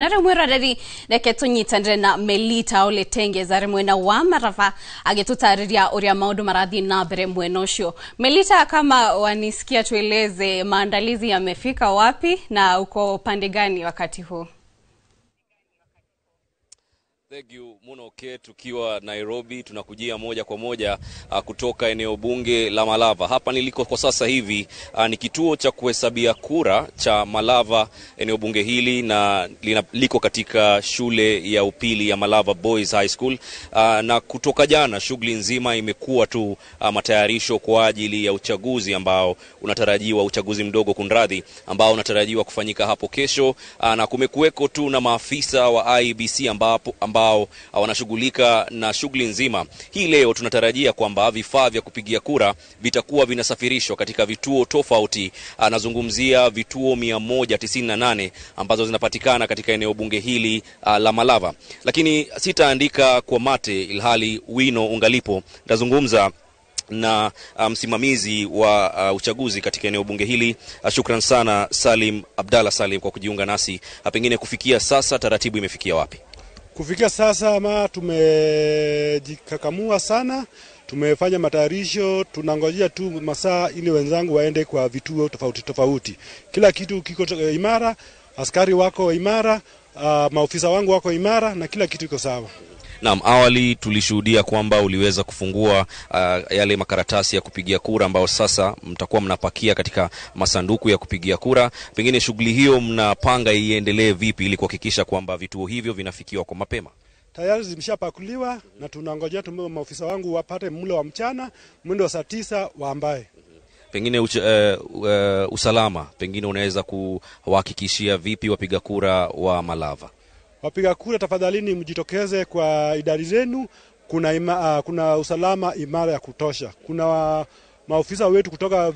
Nare mwera rari reke tunyitandire na Melita Oletenge zari mwena wa Marava agitutariria uria maundu marathi na mbere mwena ucio. Melita, kama wanisikia, tueleze maandalizi yamefika wapi na uko pande gani wakati huu? Thank you muno Kate, tukiwa Nairobi tunakujia moja kwa moja kutoka eneo bunge la Malava. Hapa niliko kwa sasa hivi ni kituo cha kuhesabia kura cha Malava, eneo bunge hili, na liko katika shule ya upili ya Malava Boys High School. Na kutoka jana shughuli nzima imekuwa tu matayarisho kwa ajili ya uchaguzi ambao unatarajiwa, uchaguzi mdogo kunradhi, ambao unatarajiwa kufanyika hapo kesho. Na kumekuweko tu na maafisa wa IEBC ambao wanashughulika na shughuli nzima. Hii leo tunatarajia kwamba vifaa vya kupigia kura vitakuwa vinasafirishwa katika vituo tofauti. Anazungumzia vituo 198 ambazo zinapatikana katika eneo bunge hili la Malava. Lakini sitaandika kwa mate ilhali wino ungalipo. Nitazungumza na msimamizi wa uchaguzi katika eneo bunge hili. Shukran sana Salim Abdalla Salim kwa kujiunga nasi. Pengine kufikia sasa taratibu imefikia wapi? Kufikia sasa tumejikakamua sana, tumefanya matayarisho, tunangojea tu masaa ili wenzangu waende kwa vituo tofauti. Kila kitu kiko imara, askari wako imara, maofisa wangu wako imara na kila kitu kiko sawa. Naam, awali tulishuhudia kwamba uliweza kufungua yale makaratasi ya kupigia kura ambao sasa mtakuwa mnapakia katika masanduku ya kupigia kura. Pengine shughuli hiyo mnapanga iendelee vipi ili kuhakikisha kwamba vituo hivyo vinafikiwa kwa mapema? Tayari zimeshapakuliwa na tunangojea maofisa wangu wapate mlo wa mchana mwendo wa saa 9 waambaye. Pengine usalama, pengine unaweza kuhakikishia vipi wapiga kura wa Malava? Wapiga kura, tafadhalini mjitokeze kwa idadi zenu. Kuna usalama imara ya kutosha. Kuna maofisa wetu kutoka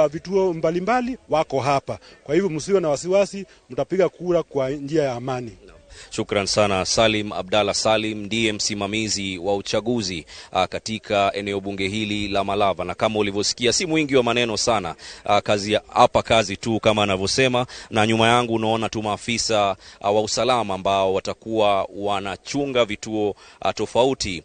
vituo mbalimbali wako hapa. Kwa hivyo msiwe na wasiwasi, mtapiga kura kwa njia ya amani. Shukran sana. Salim Abdalla Salim ndiye msimamizi wa uchaguzi katika eneo bunge hili la Malava, na kama ulivyosikia si mwingi wa maneno sana, kazi tu kama anavyosema. Na nyuma yangu unaona tu maafisa wa usalama ambao watakuwa wanachunga vituo tofauti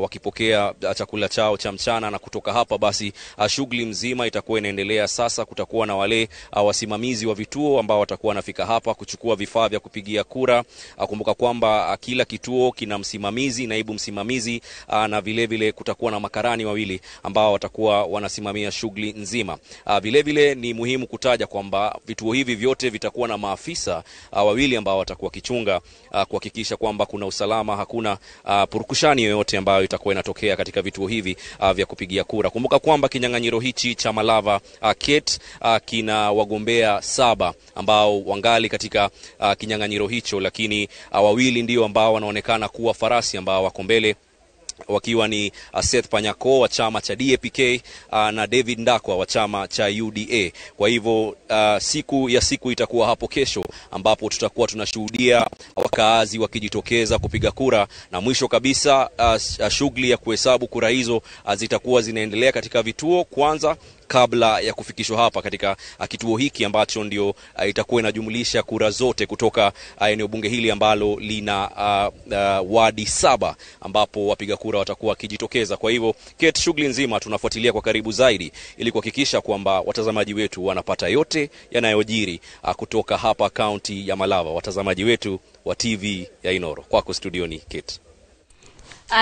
wakipokea chakula chao cha mchana, na kutoka hapa basi shughuli mzima itakuwa inaendelea. Sasa kutakuwa na wale wasimamizi wa vituo ambao watakuwa wanafika hapa kuchukua vifaa vya kupigia kura. Kumbuka kwamba kila kituo kina msimamizi, naibu msimamizi, na vile vile kutakuwa na makarani wawili ambao watakuwa wanasimamia shughuli nzima. Vile vile ni muhimu kutaja kwamba vituo hivi vyote vitakuwa na maafisa wawili ambao watakuwa kichunga kuhakikisha kwamba kuna usalama, hakuna purukushani yoyote ambayo itakuwa inatokea katika vituo hivi vya kupigia kura. Kumbuka kwamba kinyang'anyiro hichi cha Malava Kate kina wagombea 7 ambao wangali katika kinyang'anyiro hicho, lakini wawili ndio ambao wanaonekana kuwa farasi ambao wako mbele, wakiwa ni Seth Panyako wa chama cha DAPK na David Ndakwa wa chama cha UDA. Kwa hivyo siku itakuwa hapo kesho ambapo tutakuwa tunashuhudia wakaazi wakijitokeza kupiga kura, na mwisho kabisa shughuli ya kuhesabu kura hizo zitakuwa zinaendelea katika vituo kwanza kabla ya kufikishwa hapa katika kituo hiki ambacho ndio itakuwa inajumlisha kura zote kutoka eneo bunge hili ambalo lina wadi 7 ambapo wapiga kura watakuwa kijitokeza. Kwa hivyo Kate, shughuli nzima tunafuatilia kwa karibu zaidi ili kuhakikisha kwamba watazamaji wetu wanapata yote yanayojiri kutoka hapa kaunti ya Malava, watazamaji wetu wa TV ya Inoro. Kwako studioni Kate.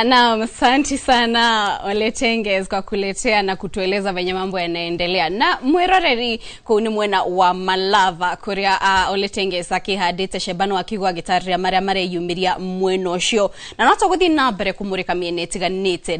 Naam, asante sana Oletenge kwa kuletea na kutueleza venye mambo yanaendelea. Na mweroreri kuni mwena wa Malava kuria Oletenge saki hadite shebano wakigwa gitari ya mare yumiria mweno shio. Na nato guthi na mbere kumurika miene tiganite